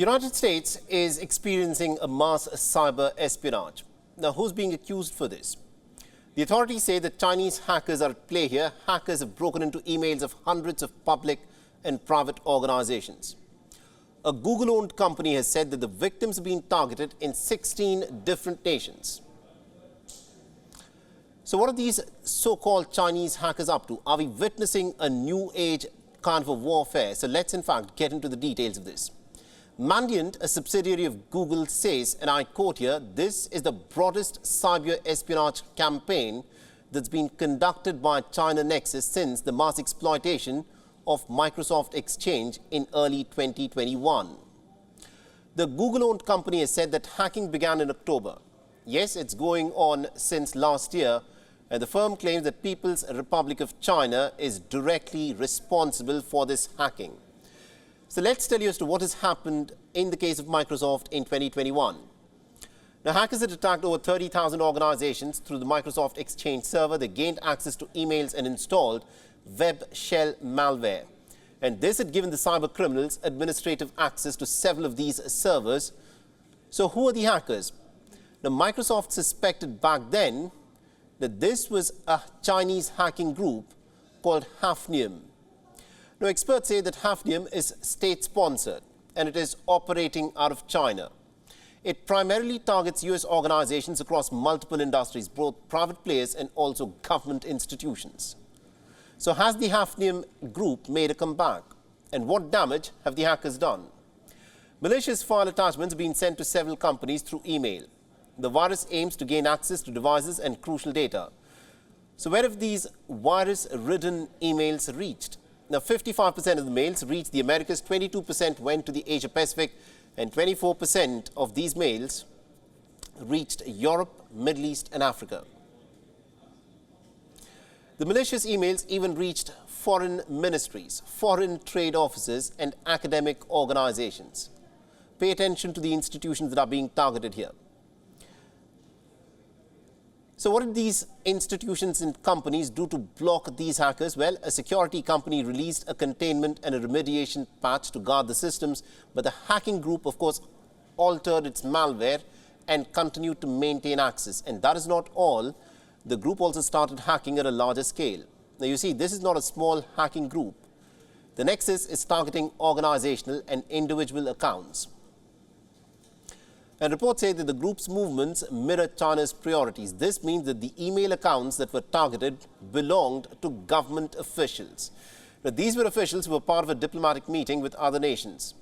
United States is experiencing a mass cyber espionage. Now, who's being accused for this? The authorities say that Chinese hackers are at play here. Hackers have broken into emails of hundreds of public and private organizations. A Google-owned company has said that the victims have been targeted in 16 different nations. So what are these so-called Chinese hackers up to? Are we witnessing a new age kind of a warfare? So let's in fact get into the details of this. Mandiant, a subsidiary of Google, says, and I quote here, "This is the broadest cyber-espionage campaign that's been conducted by China Nexus since the mass exploitation of Microsoft Exchange in early 2021. The Google-owned company has said that hacking began in October. Yes, it's going on since last year, and the firm claims that People's Republic of China is directly responsible for this hacking. So let's tell you as to what has happened in the case of Microsoft in 2021. Now, hackers had attacked over 30,000 organizations through the Microsoft Exchange server. They gained access to emails and installed web shell malware. And this had given the cyber criminals administrative access to several of these servers. So who are the hackers? Now, Microsoft suspected back then that this was a Chinese hacking group called Hafnium. Now, experts say that Hafnium is state-sponsored and it is operating out of China. It primarily targets U.S. organizations across multiple industries, both private players and also government institutions. So has the Hafnium group made a comeback? And what damage have the hackers done? Malicious file attachments have been sent to several companies through email. The virus aims to gain access to devices and crucial data. So where have these virus-ridden emails reached? Now, 55% of the mails reached the Americas, 22% went to the Asia-Pacific, and 24% of these mails reached Europe, Middle East, and Africa. The malicious emails even reached foreign ministries, foreign trade offices, and academic organizations. Pay attention to the institutions that are being targeted here. So what did these institutions and companies do to block these hackers? Well, a security company released a containment and a remediation patch to guard the systems, but the hacking group, of course, altered its malware and continued to maintain access. And that is not all. The group also started hacking at a larger scale. Now, you see, this is not a small hacking group. The Nexus is targeting organizational and individual accounts. And reports say that the group's movements mirror China's priorities. This means that the email accounts that were targeted belonged to government officials. Now, these were officials who were part of a diplomatic meeting with other nations.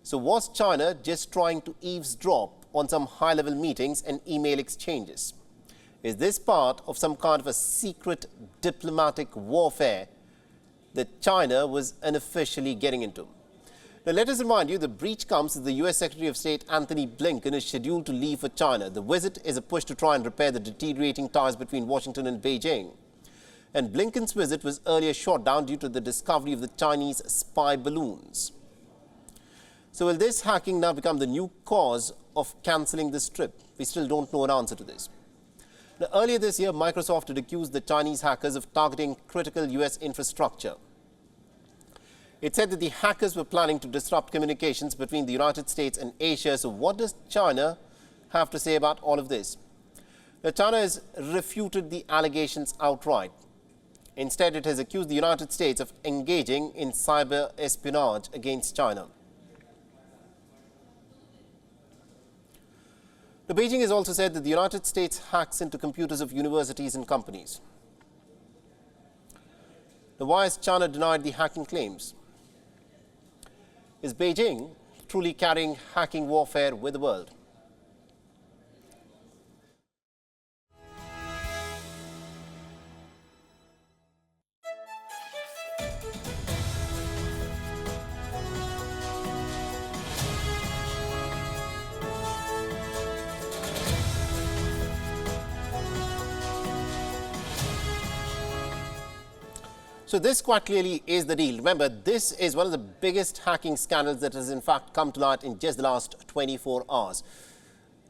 So was China just trying to eavesdrop on some high-level meetings and email exchanges? Is this part of some kind of a secret diplomatic warfare that China was unofficially getting into? Now, let us remind you, the breach comes as the U.S. Secretary of State Antony Blinken is scheduled to leave for China. The visit is a push to try and repair the deteriorating ties between Washington and Beijing. And Blinken's visit was earlier shot down due to the discovery of the Chinese spy balloons. So will this hacking now become the new cause of cancelling this trip? We still don't know an answer to this. Now, earlier this year, Microsoft had accused the Chinese hackers of targeting critical U.S. infrastructure. It said that the hackers were planning to disrupt communications between the United States and Asia. So what does China have to say about all of this? Now, China has refuted the allegations outright. Instead, it has accused the United States of engaging in cyber espionage against China. Now, Beijing has also said that the United States hacks into computers of universities and companies. Now, why has China denied the hacking claims? Is Beijing truly carrying hacking warfare with the world? So this quite clearly is the deal. Remember, this is one of the biggest hacking scandals that has in fact come to light in just the last 24 hours.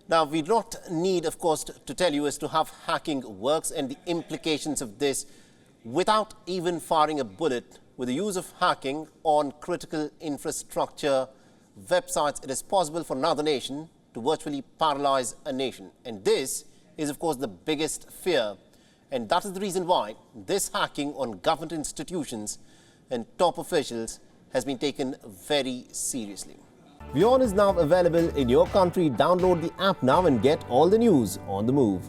Now, we do not need, of course, to tell you as to how hacking works and the implications of this without even firing a bullet with the use of hacking on critical infrastructure websites, it is possible for another nation to virtually paralyze a nation. And this is, of course, the biggest fear. And that is the reason why this hacking on government institutions and top officials has been taken very seriously. WION is now available in your country. Download the app now and get all the news on the move.